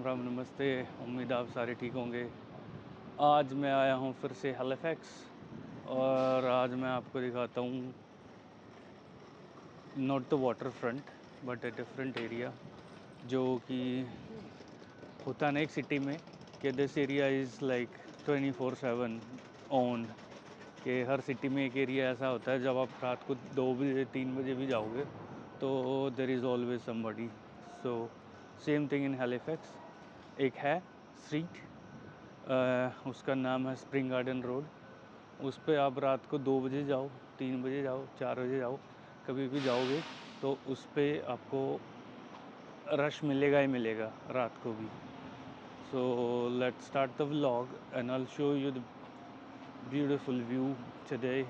राम नमस्ते। उम्मीद आप सारे ठीक होंगे। आज मैं आया हूँ फिर से हैलिफैक्स और आज मैं आपको दिखाता हूँ not the water front but a different area जो कि होता ना एक सिटी में कि this area is like 24/7 own कि हर सिटी में एक एरिया ऐसा होता है जब आप रात को 2 बजे 3 बजे भी जाओगे तो there is always somebody. So same thing in Halifax. एक है स्ट्रीट, उसका नाम है स्प्रिंग गार्डन रोड। उस पे आप रात को 2 बजे जाओ, 3 बजे जाओ, 4 बजे जाओ, कभी भी जाओगे तो उस पे आपको रश मिलेगा ही मिलेगा रात को भी। So let's start the vlog and I will show you the beautiful view today.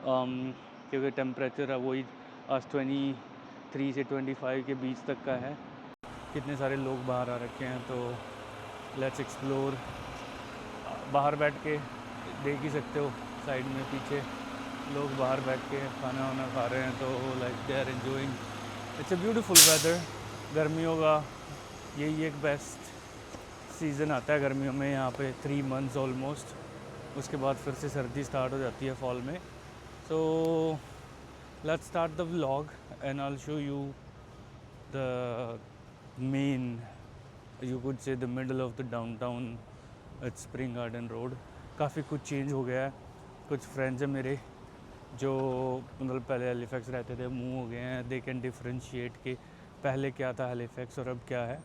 क्योंकि टेम्परेचर है वही आज 23 से 25 के बीच तक का है। कितने सारे लोग बाहर आ रखे हैं तो लेट्स एक्सप्लोर। बाहर बैठ के देख ही सकते हो, साइड में पीछे लोग बाहर बैठ के खाना वाना खा रहे हैं तो like they are enjoying. It's a beautiful weather. गर्मियों का यही एक बेस्ट सीज़न आता है गर्मियों में यहाँ पे 3 मंथ्स ऑलमोस्ट। उसके बाद फिर से सर्दी स्टार्ट हो जाती है फॉल में। So let's start the vlog and I will show you the main, you could say the middle of the downtown it's spring garden road. काफ़ी कुछ चेंज हो गया है। कुछ फ्रेंड्स हैं मेरे जो मतलब पहले हैलिफैक्स रहते थे, मूव हो गए हैं। दे कैन डिफरेंशिएट कि पहले क्या था हैलिफैक्स और अब क्या है,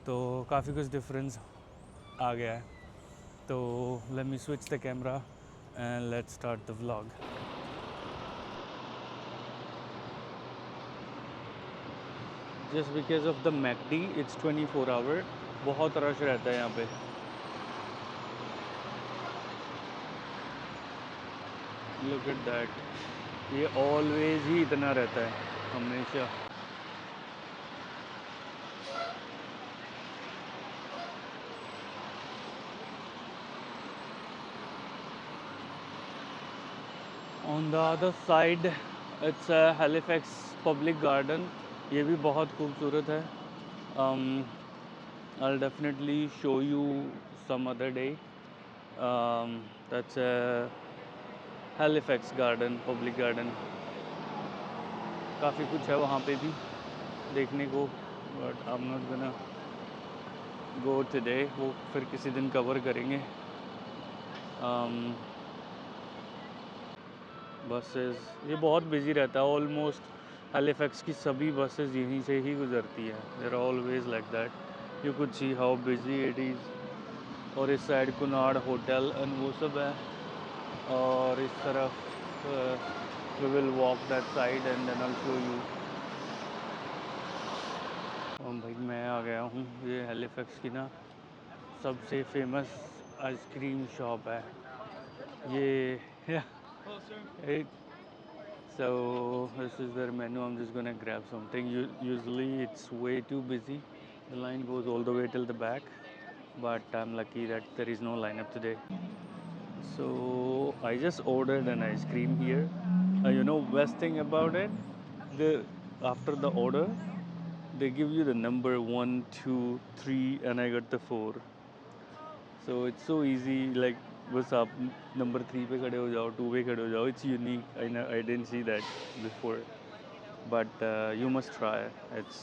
तो काफ़ी कुछ डिफरेंस आ गया है। तो let me switch the camera and let's start the vlog. Just because of the McD it's 24 hour, बहुत रश रहता है यहाँ पे। लुक एट दैट, ये ऑलवेज ही इतना रहता है हमेशा। On the other side it's Halifax public garden. ये भी बहुत खूबसूरत है। I'll definitely show you some other day. That's a Halifax garden, public garden. काफ़ी कुछ है वहाँ पे भी देखने को, but I'm not gonna go today. वो फिर किसी दिन कवर करेंगे। बसेस ये बहुत बिजी रहता है। ऑलमोस्ट हैलिफैक्स की सभी बसेस यहीं से ही गुजरती हैं। There are always like that. You could see how busy it is. और इस साइड कुनाड़ होटल एंड वो सब है, और इस तरफ we will walk that side and then I will show you. भाई मैं आ गया हूँ, ये हैलिफैक्स की ना सबसे फेमस आइसक्रीम शॉप है ये। So this is their menu. I'm just gonna grab something. Usually it's way too busy. The line goes all the way till the back, but I'm lucky that there is no lineup today. So I just ordered an ice cream here. You know, best thing about it, the after the order, they give you the number 1, 2, 3, and I got the 4. So it's so easy. Like बस आप number 3 पे खड़े हो जाओ, 2 पे खड़े हो जाओ। It's unique. I didn't see that before, but you must try. It's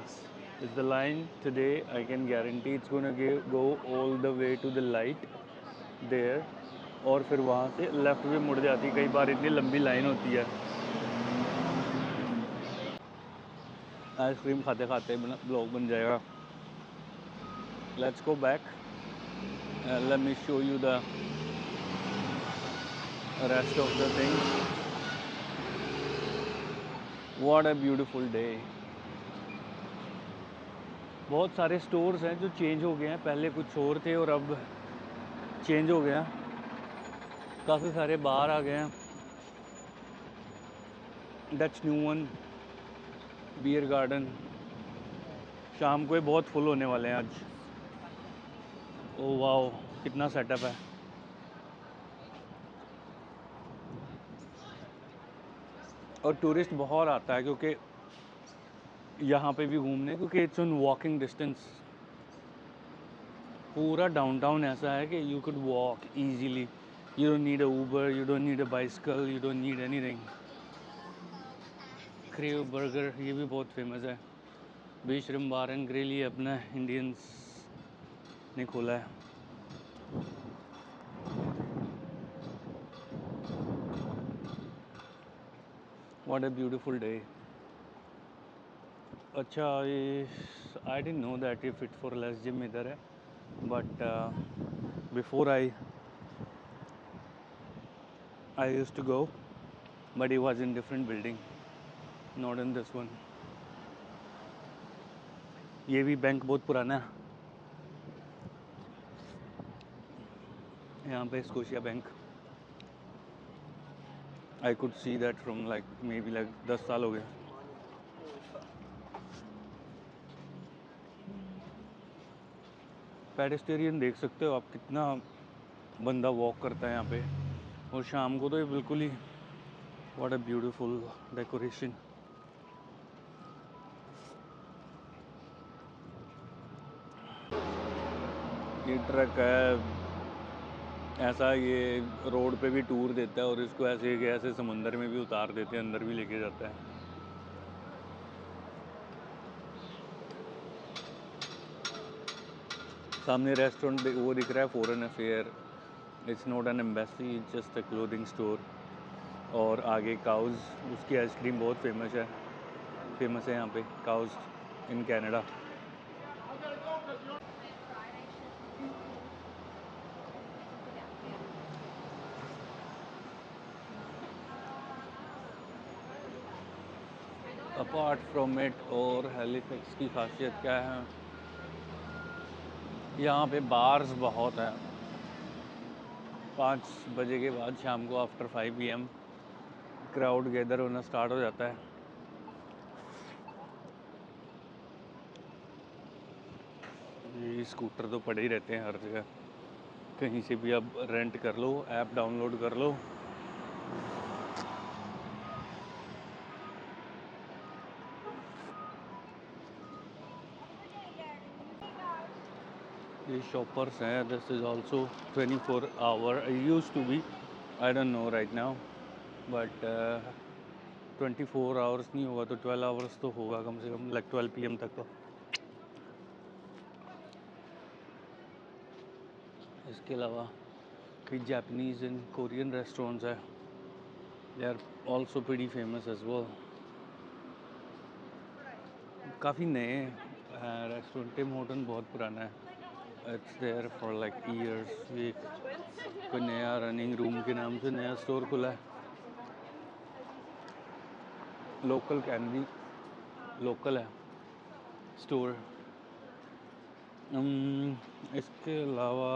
it's the line today. I can guarantee it's gonna go all the way to the light there, और फिर वहाँ से लेफ़्ट भी मुड़ जाती है। कई बार इतनी लंबी लाइन होती है। आइसक्रीम खाते खाते ब्लॉग बन जाएगा। Let's go back and let me show you the rest of the things. What a beautiful day. बहुत सारे स्टोर्स हैं जो चेंज हो गए हैं, पहले कुछ और थे और अब चेंज हो गया। काफ़ी सारे बाहर आ गए हैं। Dutch new one, beer garden. शाम को ये बहुत फुल होने वाले हैं आज। ओ वाओ, कितना सेटअप है। और टूरिस्ट बहुत आता है क्योंकि यहाँ पे भी घूमने, क्योंकि इट्स ऑन वॉकिंग डिस्टेंस। पूरा डाउनटाउन ऐसा है कि you could walk easily, you don't need a Uber, you don't need a bicycle, you don't need anything. Crave burger ये भी बहुत फेमस है। बेशरम बार एंड ग्रिल ये अपना इंडियंस ने खोला है। What a beautiful day. अच्छा ये आई डिडंट नो दैट ये फिट फॉर लेस जिम इधर है, but before I used to go, but it was in different building, not in this one. ये भी बैंक बहुत पुराना है, यहाँ पे Scotia bank. I could see that from like maybe like 10 साल हो गए। पेडेस्टेरियन देख सकते हो आप कितना बंदा वॉक करता है यहाँ पे, और शाम को तो ये बिल्कुल ही व्हाट अ ब्यूटीफुल डेकोरेशन। ये ट्रक है ऐसा, ये रोड पे भी टूर देता है और इसको ऐसे ऐसे समुंदर में भी उतार देते हैं, अंदर भी लेके जाता है। सामने रेस्टोरेंट वो दिख रहा है, foreign affair. It's not an embassy, it's just a clothing store. और आगे काउज, उसकी आइसक्रीम बहुत फेमस है यहाँ पे, cause in Canada. Apart from it, और हैलिफैक्स की खासियत क्या है, यहाँ पे बार्स बहुत हैं। 5 बजे के बाद शाम को आफ्टर 5 PM क्राउड गैदर होना स्टार्ट हो जाता है। ये स्कूटर तो पड़े ही रहते हैं हर जगह, कहीं से भी अब रेंट कर लो, ऐप डाउनलोड कर लो। ये शॉपर्स हैं, this is also 24 hour, use to be, I don't know right now, but 24 hours नहीं होगा तो 12 आवर्स तो होगा कम से कम, लाइक 12 PM तक। तो इसके अलावा कई जापानीज़ एंड कोरियन रेस्टोरेंट्स हैं, they are also pretty famous as well. काफ़ी नए रेस्टोरेंट, टिम हॉर्टन बहुत पुराना है, it's there for like years. ये कोई नया रनिंग रूम के नाम से नया स्टोर खुला है। लोकल कैन बी लोकल है स्टोर। इसके अलावा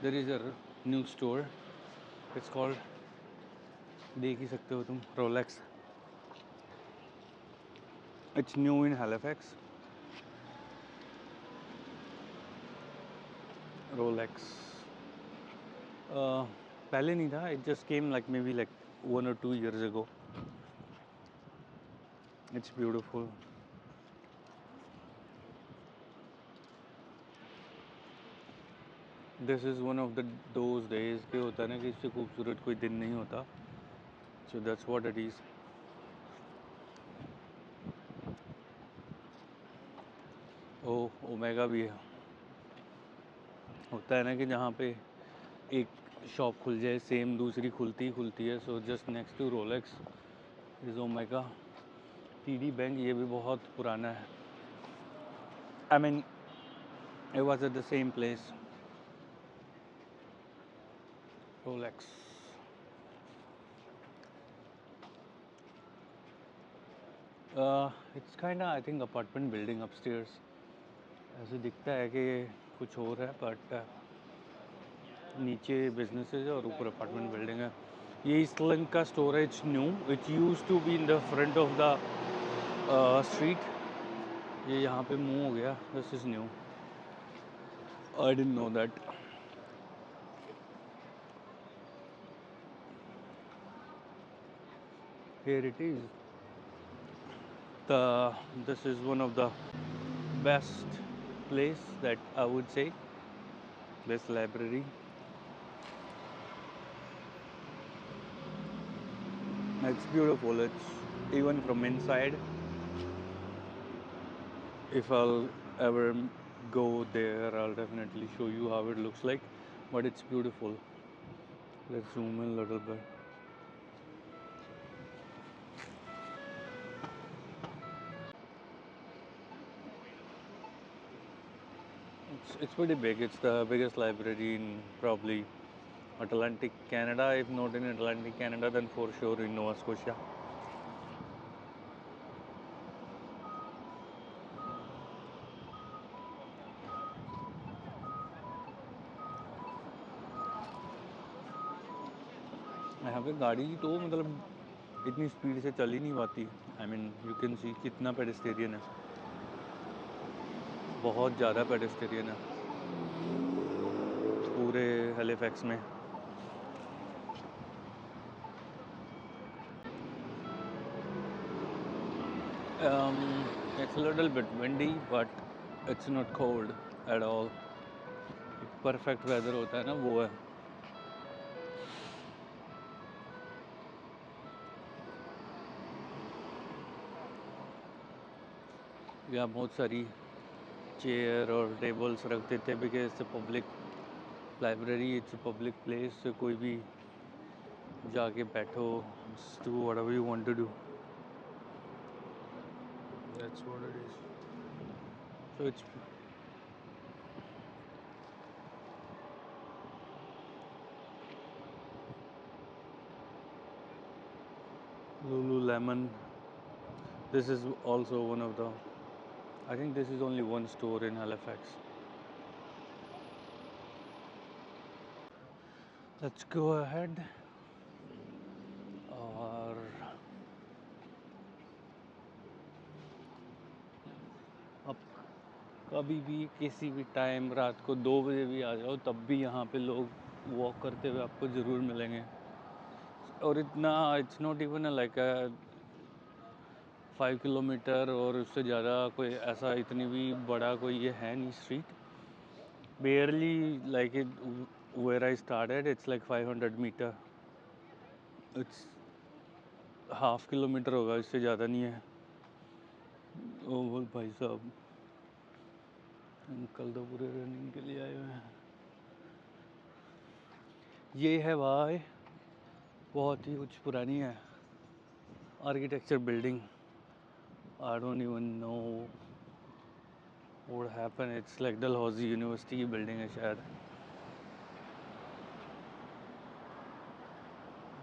there is a new store, it's called, देख ही सकते हो तुम, Rolex. It's new in Halifax, Rolex. पहले नहीं था, it just came like maybe like 1 or 2 years ago. It's beautiful. This is one of those days के होता है ना कि इससे खूबसूरत कोई दिन नहीं होता, so that's what it is. Omega भी है, होता है ना कि जहाँ पे एक शॉप खुल जाए सेम दूसरी खुलती है, so just next to Rolex is Omega. TD bank ये भी बहुत पुराना है, I mean it was at the same place, Rolex. It's kind of I think apartment building upstairs. ऐसे दिखता है कि कुछ और है, बट नीचे बिजनेसेस है और ऊपर अपार्टमेंट बिल्डिंग है। ये ईस्ट लिंक का स्टोर है, it's new, it used to be in the front of the street, ये यहाँ पे मूव हो गया, this is new, I didn't know that. Here it is, this is one of the best place that I would say this library. It's beautiful. It's even from inside. If I'll ever go there, I'll definitely show you how it looks like. But it's beautiful. Let's zoom in a little bit. It's pretty big. It's the biggest library in probably Atlantic Canada. If not in Atlantic Canada, then for sure in Nova Scotia. यहाँ पे गाड़ी तो मतलब इतनी speed से चल ही नहीं पाती. I mean you can see कितना पेडेस्टेरियन है. बहुत ज़्यादा पेडेस्टेरियन है पूरे हैलिफैक्स में. It's a little bit windy, but it's not cold at all. Perfect weather होता है ना, वो है. यहाँ बहुत सारी चेयर और टेबल्स रख देते हैं because it's public library, it's public place. कोई भी जाके बैठो, do whatever you want to do. That's what it is. So it's Lululemon. This is also one of the, I think this is only one store in Halifax. Let's go ahead. और अब कभी भी किसी भी time रात को 2 बजे भी आ जाओ, तब भी यहाँ पे लोग वॉक करते हुए आपको ज़रूर मिलेंगे. और इतना it's not even like 5 kilometre और उससे ज़्यादा कोई ऐसा इतनी भी बड़ा कोई ये है नहीं street. Barely like it where I started it's like 500 metre. It's half kilometre होगा, इससे ज़्यादा नहीं है. ओ बोल भाई साहब, अंकल तो पूरे रनिंग के लिए आए हुए हैं. ये है भाई, बहुत ही कुछ पुरानी है architecture building. I don't even know what happen. It's like Dalhousie university की बिल्डिंग है शायद.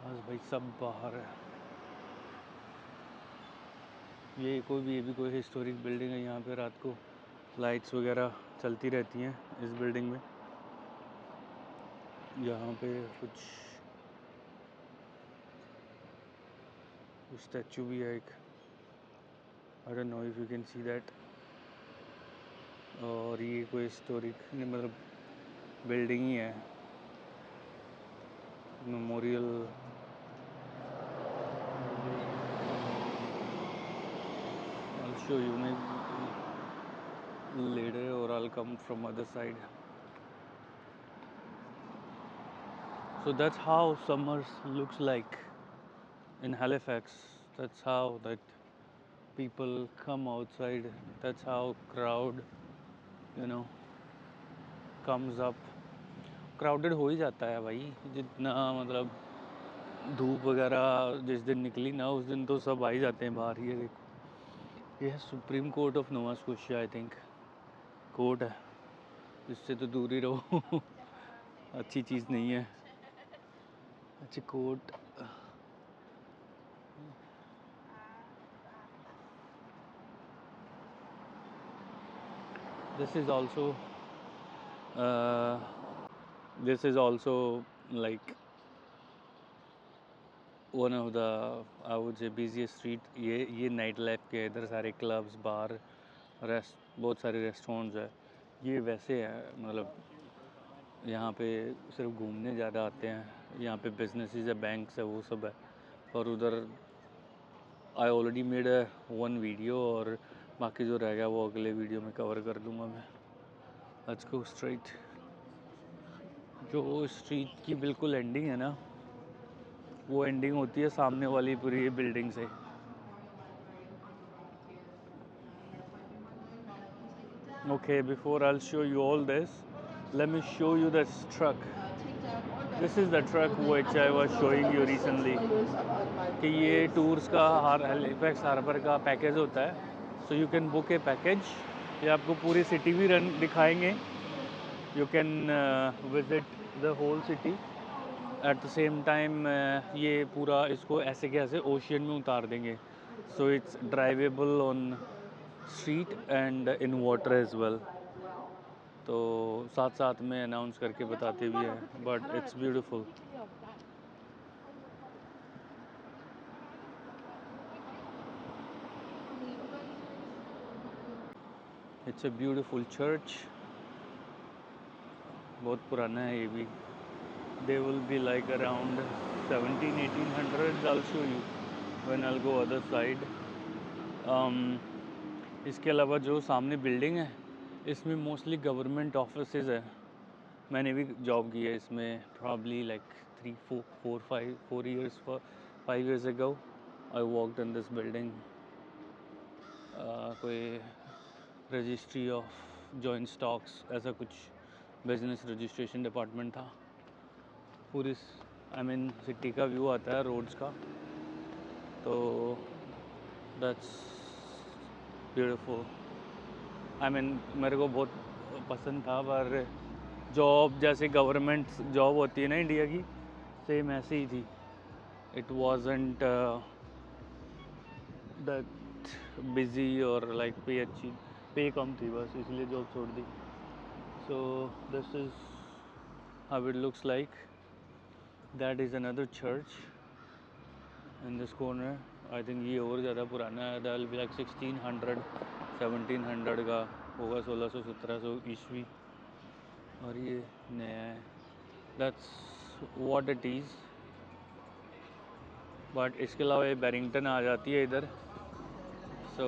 बस भाई सब बाहर है. ये भी कोई हिस्टोरिक बिल्डिंग है. यहाँ पे रात को लाइट्स वगैरह चलती रहती हैं इस बिल्डिंग में. यहाँ पे कुछ स्टैचू भी है एक. आई don't know if you can see that. और ये कोई हिस्टोरिक मतलब बिल्डिंग ही है, memorial. I'll show you maybe later, or I'll come from other side. So that's how summers looks like in Halifax. That's how that people come outside. That's how crowd, you know, comes up. Crowded हो ही जाता है भाई, जितना मतलब धूप वगैरह जिस दिन निकली ना, उस दिन तो सब आ ही जाते हैं बाहर. ये देखो, ये है supreme court of Nova Scotia. I think court है, इससे तो दूर ही रहो. अच्छी चीज़ नहीं है. अच्छी court. This is also like one of the, I would say, busiest street. ये नाइट लाइफ के इधर सारे क्लब्स, बार, बहुत सारे रेस्टोरेंट्स है. ये वैसे है मतलब यहाँ पे सिर्फ घूमने ज़्यादा आते हैं. यहाँ पे बिजनेसेस है, बैंक्स है, वो सब है. और उधर I already made one video, और बाकी जो रह गया वो अगले वीडियो में कवर कर दूँगा मैं. Let's go straight. जो स्ट्रीट की बिल्कुल एंडिंग है ना, वो एंडिंग होती है सामने वाली पूरी बिल्डिंग से। Okay, before I'll show you all this, let me show you this truck. This is the truck which I was showing you recently. कि ये टूर्स का हैलिफैक्स हार्बर का पैकेज होता है, so you can book a package. ये आपको पूरी city भी रन दिखाएंगे, you can visit the whole city at the same time. ये पूरा इसको ऐसे के ऐसे ओशियन में उतार देंगे, so it's drivable on street and in water as well. तो साथ साथ में अनाउंस करके बताते भी हैं, but it's beautiful. It's a beautiful church, बहुत पुराना है ये भी। They will be like around 1700-1800। I'll show you when I'll go other side. इसके अलावा जो सामने बिल्डिंग है, इसमें मोस्टली गवर्नमेंट ऑफिसेज है। मैंने भी जॉब की है इसमें, probably like 4 years 5 years ago I worked in this building. कोई रजिस्ट्री ऑफ जॉइंट स्टॉक्स ऐसा कुछ बिजनेस रजिस्ट्रेशन डिपार्टमेंट था। पूरी आई मीन सिटी का व्यू आता है रोड्स का, तो दैट्स ब्यूटीफुल। आई मीन मेरे को बहुत पसंद था, पर जॉब जैसे गवर्नमेंट जॉब होती है ना इंडिया की, सेम ऐसे ही थी। इट वाजंट दैट बिजी और लाइक पे कम थी, बस इसलिए जॉब छोड़ दी। So this is how it looks like. That is another church in this corner. I think ये और ज़्यादा पुराना है, दैट विल बी लाइक 1600-1700 का होगा, 1600-1700 ईस्वी। और ये नया है, that's what it is. But इसके अलावा ये बैरिंगटन आ जाती है इधर, so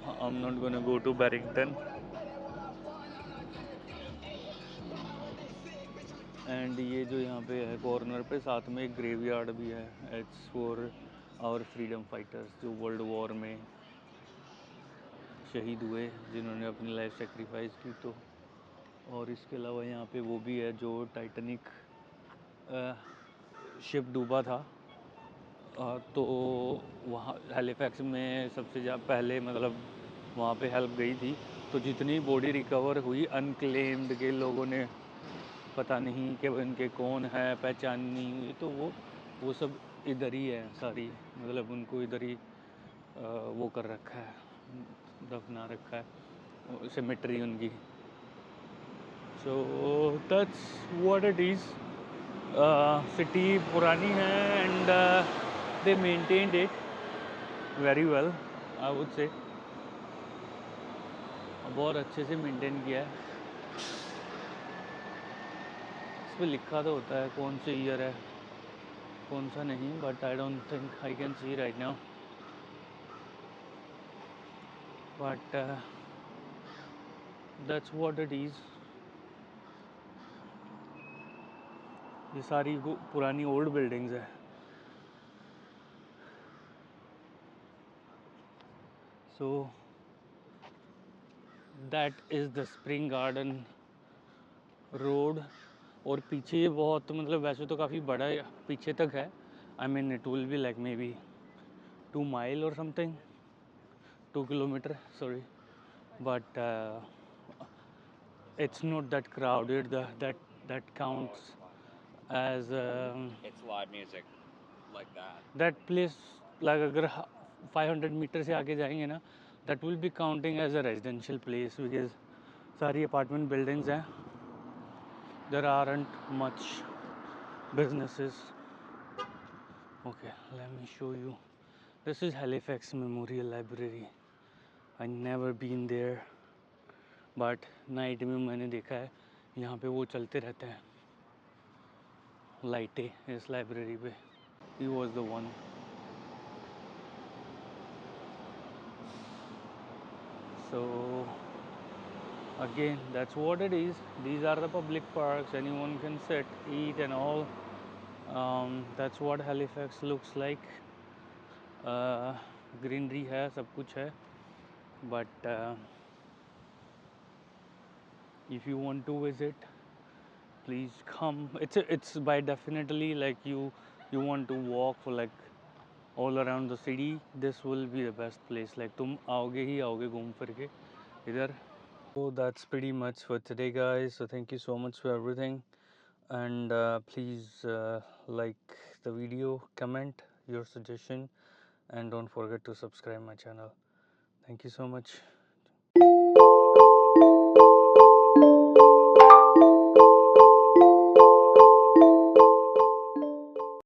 I am not gonna go to Barrington. And ये जो यहाँ पे है कॉर्नर पे, साथ में एक ग्रेवयार्ड भी है। It's for our freedom fighters जो वर्ल्ड वॉर में शहीद हुए, जिन्होंने अपनी लाइफ सेक्रीफाइस की। तो और इसके अलावा यहाँ पे वो भी है जो टाइटैनिक शिप डूबा था, तो वहाँ हैलिफैक्स में सबसे पहले मतलब वहाँ पे हेल्प गई थी। तो जितनी बॉडी रिकवर हुई अनक्लेम्ड के लोगों ने, पता नहीं कि उनके कौन है, पहचान नहीं हुई, तो वो सब इधर ही है सारी, मतलब उनको इधर ही वो कर रखा है, दफना रखा है, सिमेट्री उनकी। So that's what it is. City पुरानी है and they maintained it very well, I would say. बहुत अच्छे से मेंटेन किया है। इस पर लिखा तो होता है कौन से ईयर है कौन सा नहीं, but I don't think I can see right now. But that's what it is. ये सारी पुरानी ओल्ड बिल्डिंग्स है। So that is the spring garden road. और पीछे ये बहुत, मतलब वैसे तो काफ़ी बड़ा पीछे तक है। I mean it will be like may be 2 mile और something, 2 kilometer sorry, but it's not that crowded. That counts as It's live music like that. that place, like अगर 500 मीटर से आगे जाएंगे ना, that will be counting as a residential place because सारी apartment buildings हैं, there aren't much businesses. Okay, let me show you. This is Halifax Memorial Library. I never been there, but night में मैंने देखा है यहाँ पे वो चलते रहते हैं लाइटें इस लाइब्रेरी पे। He was the one. So Again, that's what it is. These are the public parks. Anyone can sit, eat, and all. That's what Halifax looks like. Greenery है, सब कुछ है. But if you want to visit, please come. It's by definitely like you want to walk for like all around the city. This will be the best place. Like तुम आओगे ही आओगे घूम फिर के इधर. So that's pretty much for today, guys. So thank you so much for everything, and please like the video, comment your suggestion, and don't forget to subscribe my channel. Thank you so much.